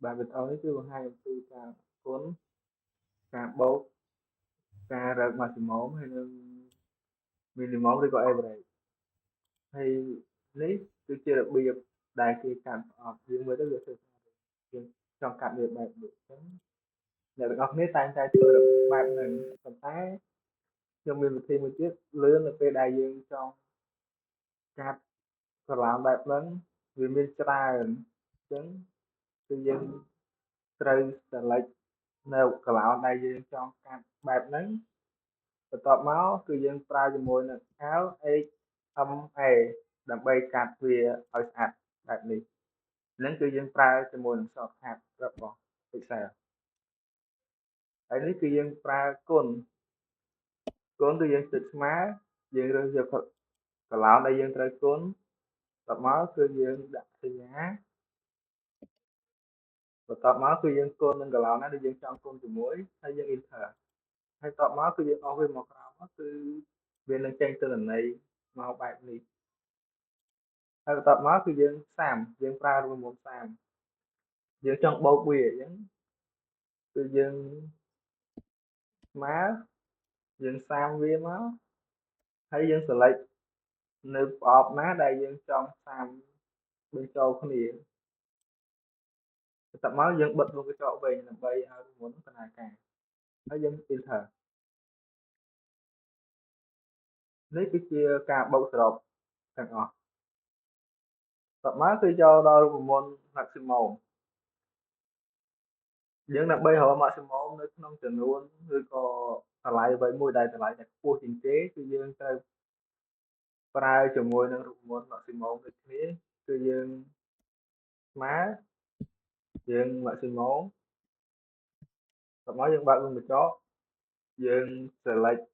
bài viết ơi chứ hai từ cả cuốn cả bố cả rợt mà chỉ mốt hay là minimum đi có em này hay lý tôi chưa được bây giờ đại kỳ cảm riêng với cái việc trong cảm việc bài được để được ngọc nít tay tay tôi được bài này còn tái trong mình thì mình biết lươn là về đại dương trong cặp còn làm bài lớn vì mình trai chứng tự nhiên trời sẽ lấy nêu cả lão đại dương trong cặp bài lớnបន្ទាប់មកគឺយើងប្រើជាមួយនឹង LHMA ដើម្បីកាត់វាឲ្យស្អាតបែបនេះហ្នឹងគឺយើងប្រើជាមួយនឹង shortcut របស់ Excel ហើយនេះគឺយើងប្រើគុណគឺយើងចុចស្មើយើងរើសយកកន្លោនដែលយើងត្រូវគុណបន្ទាប់មកគឺយើងដាក់សញ្ញាបន្ទាប់មកគឺយើងគុណនឹងកន្លោនណាដែលយើងចង់គុណជាមួយហើយយើង enter ហើយបន្ទាប់មកគឺយើងអស់វាមកក្រោមគឺវានឹងចេញទិន្នន័យមកបែបនេះហើយបន្ទាប់មកគឺយើងសាមយើងប្រើរង្វង់សាមយើងចង់បូកវាអញ្ចឹងគឺយើងស្មើយើងសាមវាមកហើយយើង select នៅប្រអប់ណាដែលយើងចង់សាមបញ្ចូលគ្នាបន្ទាប់មកយើងបិទរោងកញ្ចក់វិញដើម្បីឲ្យរង្វង់ដំណើរការហើយយើង enter នេះគឺជាការបូកសរុបទាំងអស់បន្ទាប់មកគឺចូលដល់រូបមន្ត maximum យើងដើម្បីរក maximum នៅក្នុងចំនួនឬក៏តម្លៃអ្វីមួយដែលតម្លៃដែលខ្ពស់ជាងគេគឺយើងត្រូវប្រើជាមួយនឹងរូបមន្ត maximum ដូចគ្នាគឺយើងស្មើយើង maximum បន្ទាប់មកយើងបើករោងកញ្ចក់យើង select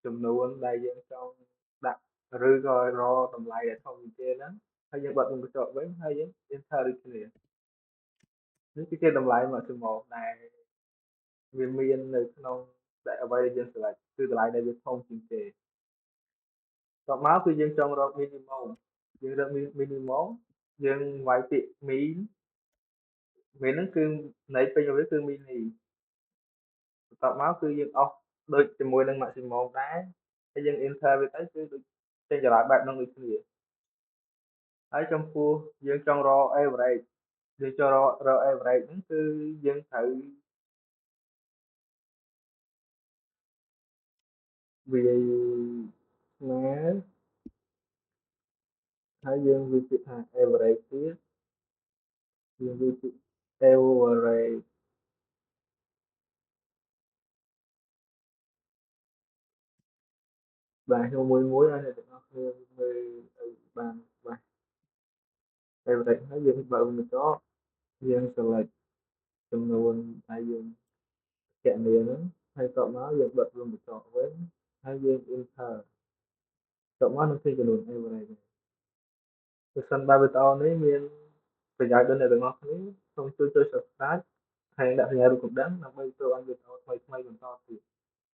ចំនួនដែលយើងចង់ដាក់ឬក៏រកតម្លៃដែលធំជាងគេហ្នឹងហើយយើងបើករោងកញ្ចក់វិញហើយយើង enter ដូចគ្នានេះគឺជាតម្លៃ maximum ដែលវាមាននៅក្នុងដែលអ្វីដែលយើង select គឺតម្លៃដែលវាធំជាងគេបន្ទាប់មកគឺយើងចង់រក minimum យើងរក minimum យើងវាយពាក្យ min ហ្នឹងគឺន័យពេញរបស់វាគឺ mini បន្ទាប់មកគឺយើងអស់ដូចជាមួយនឹង maximum ដែរហើយយើង enter វាទៅគឺដូចចេញចម្លើយបែបហ្នឹងដូចគ្នាហើយចំពោះយើងចង់រក average យើងចង់រក average ហ្នឹងគឺយើងត្រូវវាយស្មើហើយយើងវាយពាក្យថា average ទៀតយើងវាយពាក្យ average បាទខ្ញុំមួយឲ្យអ្នកទាំងអស់គ្នាមើលឲ្យបានច្បាស់ average ហើយយើងបើកមកចោយើង select ចំនួនដែលយើងគណនាហ្នឹងហើយបន្ទាប់មកយើងបិទរោងកញ្ចក់វិញហើយយើង enter បន្ទាប់មកនឹងឃើញចំនួន average ប្រសិនបើវីដេអូនេះមានប្រយោជន៍ដល់អ្នកទាំងអស់គ្នាសូមជួយ subscribe ហើយដាក់សញ្ញារូបកណ្ដឹងដើម្បីទទួលបានវីដេអូថ្មីៗបន្តទៀត